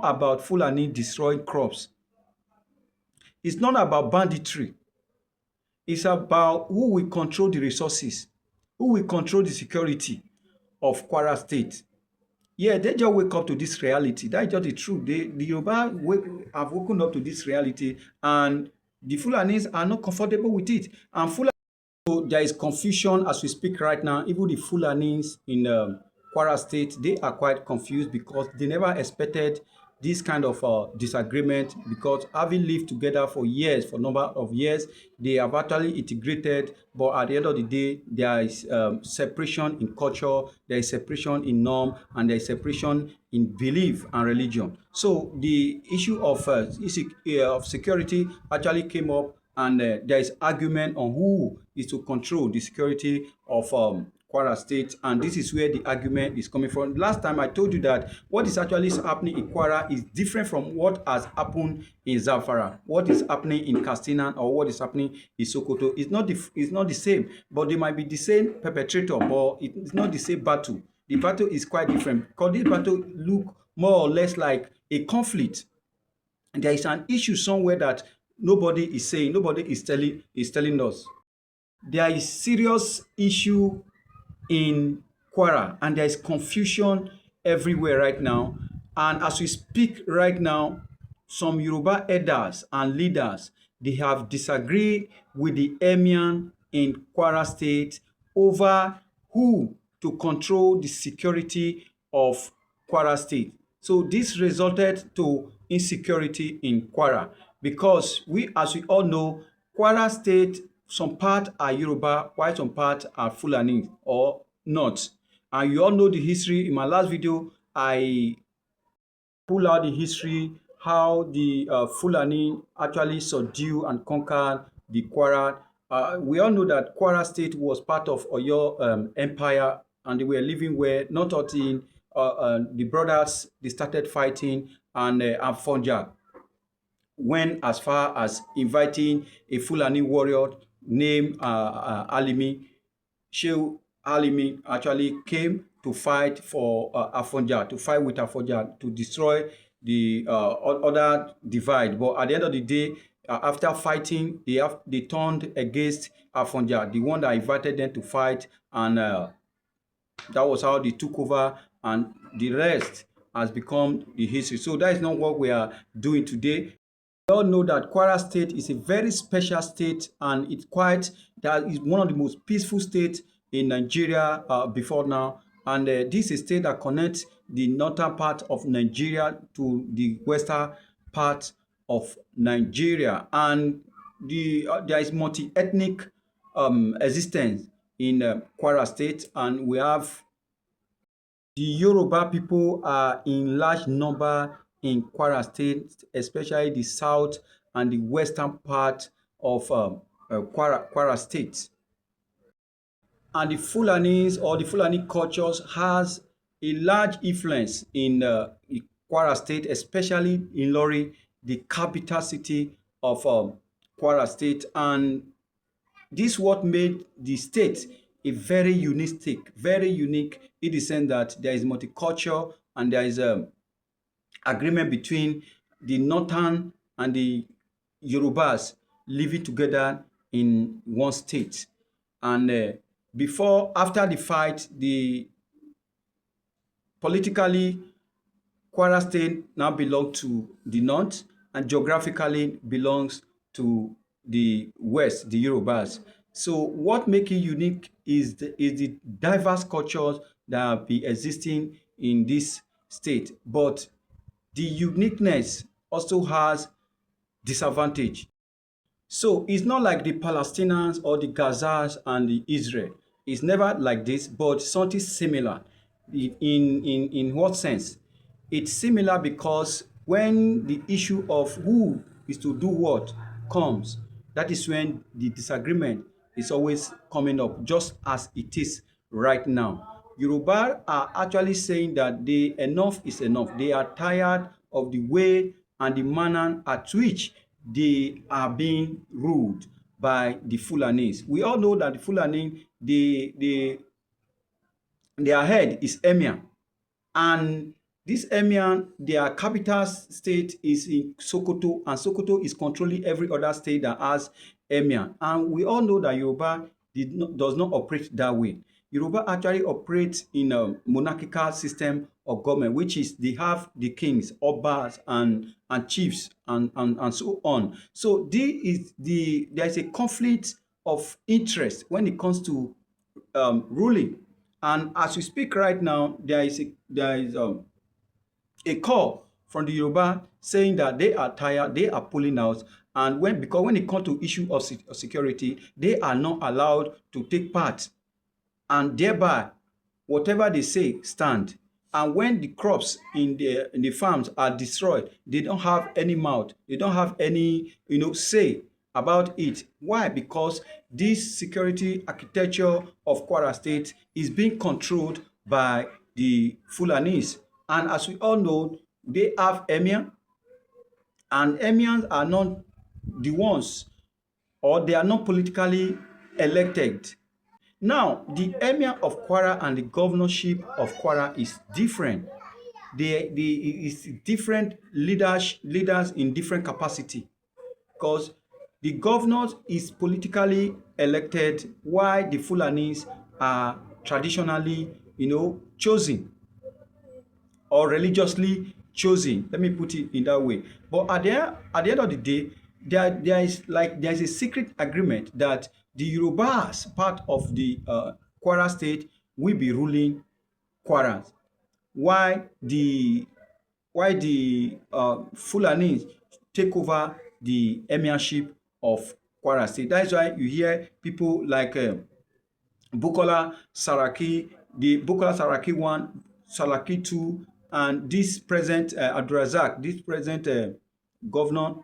not about Fulani destroying crops. It's not about banditry. It's about who will control the resources, who will control the security of Kwara State. Yeah, they just wake up to this reality. That's just the truth. The Yoruba have woken up to this reality, and the Fulanis are not comfortable with it. And Fulani, so there is confusion as we speak right now. Even the Fulanis in Kwara State, they are quite confused because they never expected this kind of disagreement, because having lived together for years, for a number of years, they have actually integrated, but at the end of the day, there is separation in culture, there is separation in norm, and there is separation in belief and religion. So the issue of security actually came up, and there is argument on who is to control the security of Kwara State, and this is where the argument is coming from. Last time I told you that what is actually happening in Kwara is different from what has happened in Zamfara. What is happening in Katsina or what is happening in Sokoto is not the same, but they might be the same perpetrator, but it's not the same battle. The battle is quite different because this battle look more or less like a conflict. And there is an issue somewhere that nobody is saying, nobody is telling us. There is serious issue in Kwara, and there is confusion everywhere right now. And as we speak right now, some Yoruba elders and leaders, they have disagreed with the Emir in Kwara State over who to control the security of Kwara State. So this resulted to insecurity in Kwara, because as we all know, Kwara State, some part are Yoruba, while some part are Fulani or not. And you all know the history. In my last video, I pull out the history, how the Fulani actually subdue and conquer the Kwara. We all know that Kwara State was part of Oyo Empire, and they were living where not until the brothers, they started fighting, and Afonja went as far as inviting a Fulani warrior named Alimi. Shehu Alimi actually came to fight for Afonja, to fight with Afonja to destroy the other divide. But at the end of the day, after fighting, they turned against Afonja, the one that invited them to fight, and that was how they took over, and the rest has become the history. So that is not what we are doing today. We all know that Kwara State is a very special state, and that is one of the most peaceful states in Nigeria before now. And this is a state that connects the northern part of Nigeria to the western part of Nigeria. And there is multi-ethnic existence in Kwara State, and we have the Yoruba people are in large number in Kwara State, especially the south and the western part of Kwara State. And the Fulanis, or the Fulani cultures, has a large influence in Kwara State, especially in Lori, the capital city of Kwara State. And this is what made the state a very unique state, very unique in the sense that there is multicultural, and there is agreement between the northern and the Yorubas living together in one state. And after the fight, politically, Kwara State now belongs to the north, and geographically belongs to the west, the Yorubas. So what makes it unique is the diverse cultures that be existing in this state. But the uniqueness also has disadvantage. So it's not like the Palestinians or the Gazas and the Israel. It's never like this, but something similar. In what sense? It's similar because when the issue of who is to do what comes, that is when the disagreement is always coming up, just as it is right now. Yoruba are actually saying that enough is enough. They are tired of the way and the manner at which they are being ruled by the Fulanis. We all know that the Fulani, their head is Emir, and This Emir, their capital state is in Sokoto, and Sokoto is controlling every other state that has Emir. And we all know that Yoruba does not operate that way. Yoruba actually operates in a monarchical system of government, which is they have the kings, obas, and chiefs, and so on. So there is a conflict of interest when it comes to ruling. And as we speak right now, there is a call from the Yoruba saying that they are tired, they are pulling out, and because when it comes to issue of security, they are not allowed to take part, and thereby whatever they say stand. And when the crops in the farms are destroyed, they don't have any mouth, they don't have any say about it. Why? Because this security architecture of Kwara State is being controlled by the Fulanis. And as we all know, they have Emir, and Emirs are not the ones, or they are not politically elected. Now, the Emir of Kwara and the governorship of Kwara is different. It's different leaders in different capacity, because the governor is politically elected while the Fulanis are traditionally, chosen or religiously chosen. Let me put it in that way. But at the end of the day, there is a secret agreement that the Yorubas, part of the Kwara state, will be ruling Kwara, while the Fulanis take over the emirship of Kwara state. That is why you hear people like Bukola Saraki, the Bukola Saraki one, Saraki two, and this present Abdulrazak, this present governor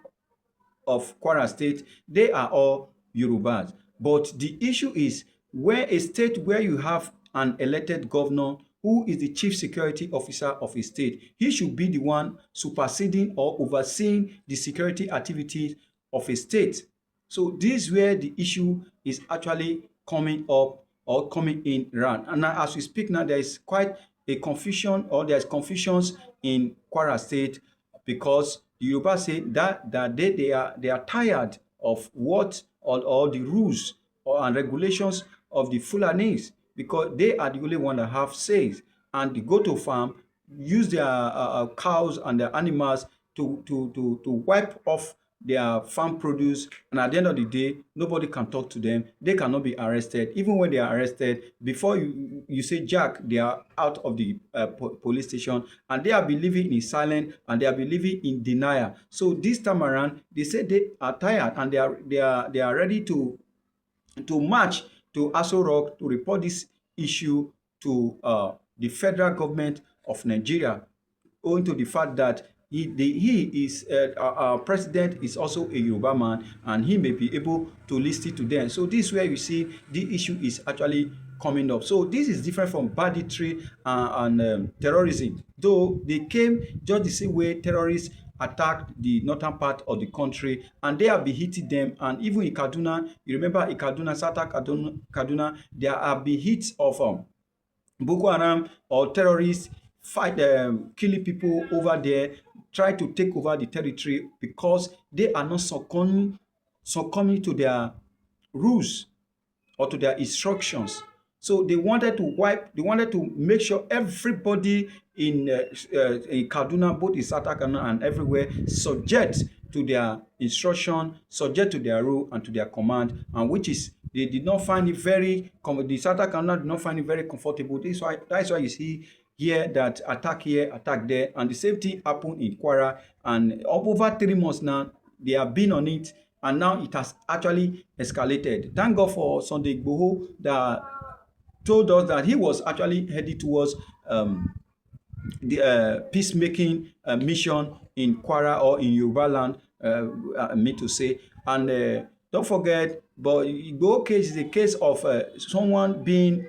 of Kwara State, they are all Yorubas. But the issue is, where a state where you have an elected governor who is the chief security officer of a state, he should be the one superseding or overseeing the security activities of a state. So this is where the issue is actually coming up or coming in round. And now, as we speak now, there is quite a confusion, or there's confusions in Kwara State, because the Yoruba say that they are tired of what, or the rules and regulations of the Fulanis, because they are the only one that have says, and they go to farm, use their cows and their animals to wipe off their farm produce, and at the end of the day, nobody can talk to them. They cannot be arrested. Even when they are arrested, before you say jack, they are out of the police station, and they are believing in silence, and they are believing in denial. So this time around, they say they are tired, and they are ready to march to Aso Rock to report this issue to the federal government of Nigeria, owing to the fact that he is our president is also a Yoruba man, and he may be able to listen to them. So this is where you see the issue is actually coming up. So this is different from banditry and terrorism, though they came just the same way terrorists attacked the northern part of the country, and they have been hitting them. And even in Kaduna, you remember in Kaduna, Southern Kaduna, there have been hits of Boko Haram or terrorists fight killing people over there, try to take over the territory, because they are not succumbing to their rules or to their instructions. So they wanted to make sure everybody in Kaduna, both in South Kaduna and everywhere, subject to their instruction, subject to their rule and to their command, and which is they did not find it the South Kaduna did not find it very comfortable. That's why you see here that attack here, attack there, and the same thing happened in Kwara, and over 3 months now they have been on it, and now it has actually escalated. Thank God for Sunday Igboho that told us that he was actually headed towards the peacemaking mission in Kwara, or in Yoruba land, I mean to say. And don't forget, but Igboho case is a case of someone being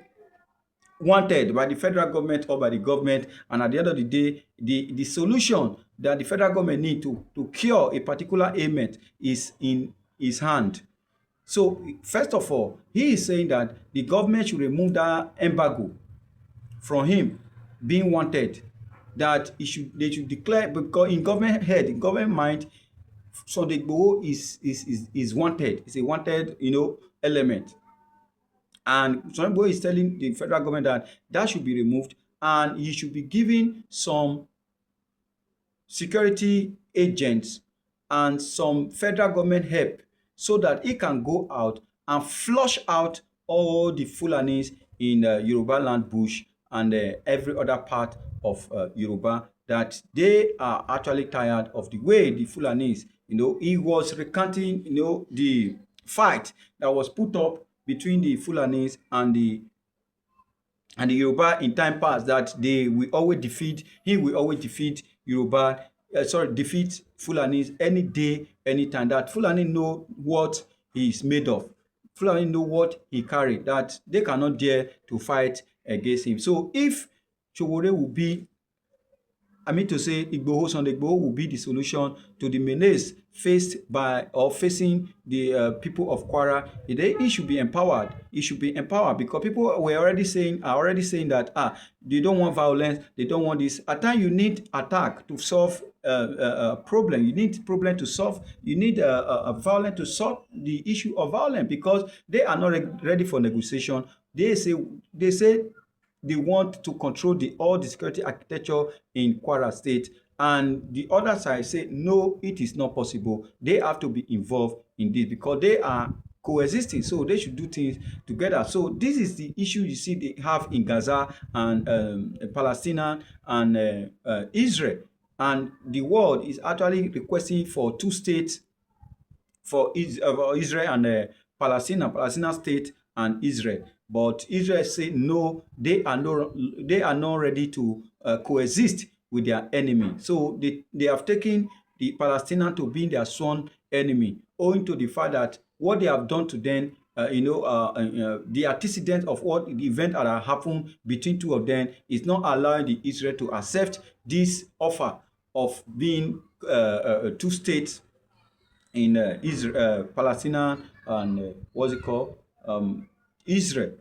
wanted by the federal government or by the government, and at the end of the day, the solution that the federal government need to cure a particular ailment is in his hand. So first of all, he is saying that the government should remove that embargo from him being wanted. that they should declare, because in government head, in government mind, Sunday Igboho is wanted. It's a wanted, element. And Sunday Igboho is telling the federal government that that should be removed, and he should be given some security agents and some federal government help so that he can go out and flush out all the Fulanis in Yoruba land bush and every other part of Yoruba, that they are actually tired of the way the Fulanis, he was recanting, the fight that was put up between the Fulanis and the Yoruba in time past, that he will always defeat Yoruba, defeat Fulanis any day, anytime. That Fulani know what he is made of. Fulani know what he carry, that they cannot dare to fight against him. So if Showore will be, I mean to say, Sunday Igboho will be the solution to the menace facing the people of Kwara. He should be empowered. He should be empowered, because people are already saying that they don't want violence, they don't want this. At times you need attack to solve a problem. You need problem to solve. You need a violence to solve the issue of violence, because they are not ready for negotiation. They say they want to control all the security architecture in Kwara State. And the other side say, no, it is not possible. They have to be involved in this because they are coexisting. So they should do things together. So this is the issue you see they have in Gaza and Palestine and Israel. And the world is actually requesting for two states for Israel and Palestine state and Israel. But Israel say no, they are not ready to coexist with their enemy. So they have taken the Palestinian to be their sworn enemy, owing to the fact that what they have done to them, the antecedent of what the event that happened between two of them is not allowing the Israel to accept this offer of being two states in Israel, Palestine, and what's it called? Israel.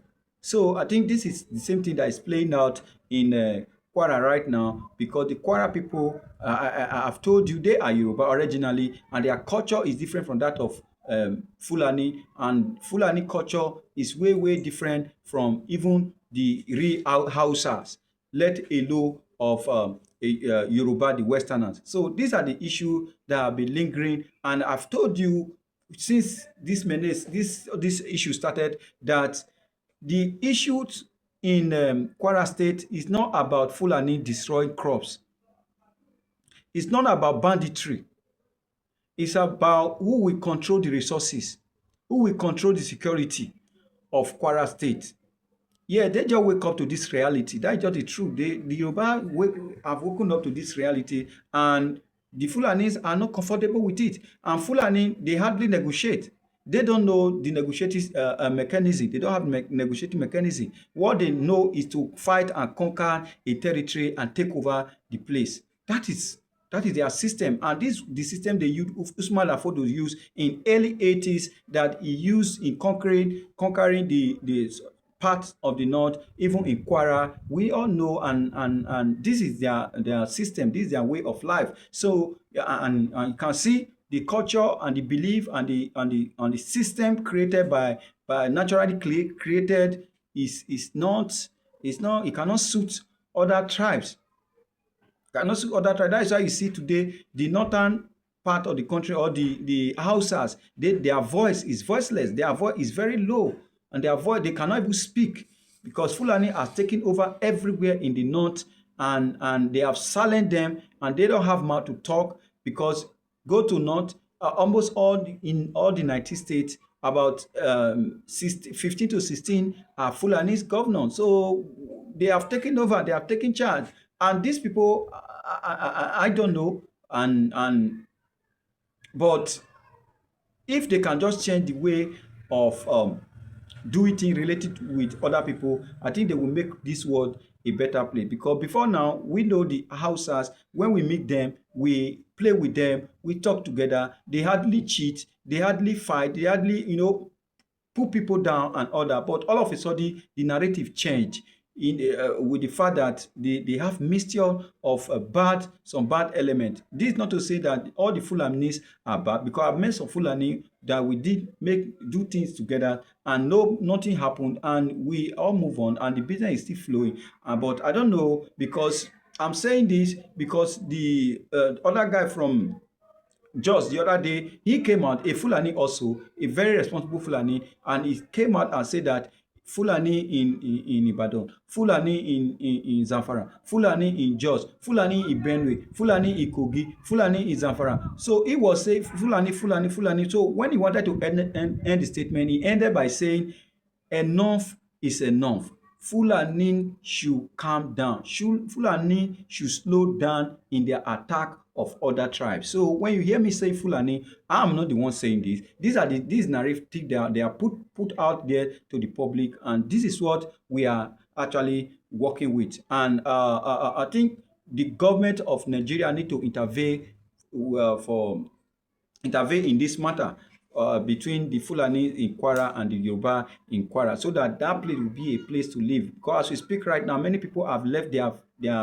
So I think this is the same thing that is playing out in Kwara right now, because the Kwara people, I've told you, they are Yoruba originally, and their culture is different from that of Fulani, and Fulani culture is way, way different from even the real Hausas, let alone of Yoruba, the Westerners. So these are the issues that have been lingering, and I've told you since this issue started that the issues in Kwara State is not about Fulani destroying crops. It's not about banditry. It's about who will control the resources, who will control the security of Kwara State. Yeah, they just wake up to this reality. That's just the truth. The Yoruba have woken up to this reality, and the Fulanis are not comfortable with it. And Fulani, they hardly negotiate. They don't know the negotiating mechanism. They don't have negotiating mechanism. What they know is to fight and conquer a territory and take over the place. That is their system, and this the system they use. Usman Lafodo used in early 80s, that he used in conquering the parts of the north, even in Kwara. We all know, and this is their system. This is their way of life. So and you can see the culture and the belief and the system created by naturally created is not it cannot suit other tribes. Cannot suit other tribes. That is why you see today the northern part of the country, or the Hausas, their voice is voiceless. Their voice is very low, and their voice, they cannot even speak, because Fulani has taken over everywhere in the north, and they have silenced them, and they don't have mouth to talk, because go to north, almost in all the 90 states, about 15 to 16 are Fulani's governors. So they have taken over, they have taken charge. And these people, I don't know, but if they can just change the way of doing things related with other people, I think they will make this world a better place. Because before now, we know the Hausas, when we meet them, we play with them, we talk together, they hardly cheat, they hardly fight, they hardly, put people down and all that. But all of a sudden, the narrative changed. with the fact that they have mixture of some bad element. This is not to say that all the Fulanis are bad, because I've met some Fulani that we did do things together and no nothing happened and we all move on and the business is still flowing. But I don't know, because I'm saying this because the other guy from just the other day, he came out, a Fulani also, a very responsible Fulani, and he came out and said that Fulani in Ibadan, Fulani in Zamfara, Fulani in Jos, Fulani in Benue, Fulani in Kogi, Fulani in Zamfara. So he was saying Fulani, Fulani, Fulani. So when he wanted to end the statement, he ended by saying enough is enough. Fulani should calm down. Fulani should slow down in their attack of other tribes. So when you hear me say Fulani, I'm not the one saying this. These narrative they are put out there to the public, and this is what we are actually working with. And I think the government of Nigeria need to for intervene in this matter between the Fulani in Kwara and the Yoruba in Kwara, so that that place will be a place to live. Because as we speak right now, many people have left their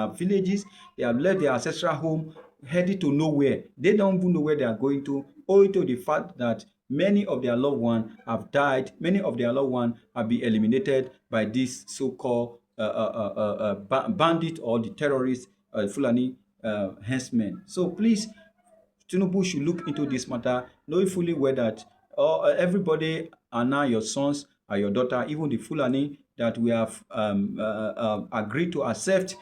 villages, they have left their ancestral home, heading to nowhere. They don't even know where they are going to, owing to the fact that many of their loved ones have died, many of their loved ones have been eliminated by this so-called bandit or the terrorist Fulani henchmen. So please, Tinubu should look into this matter, knowing fully well that everybody are now your sons, are your daughter, even the Fulani that we have agreed to accept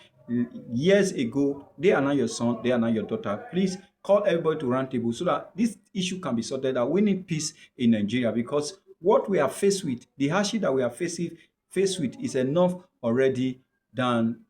years ago, they are now your son, they are now your daughter. Please call everybody to round table so that this issue can be sorted out. We need peace in Nigeria, because what we are faced with, the hardship that we are faced with is enough already than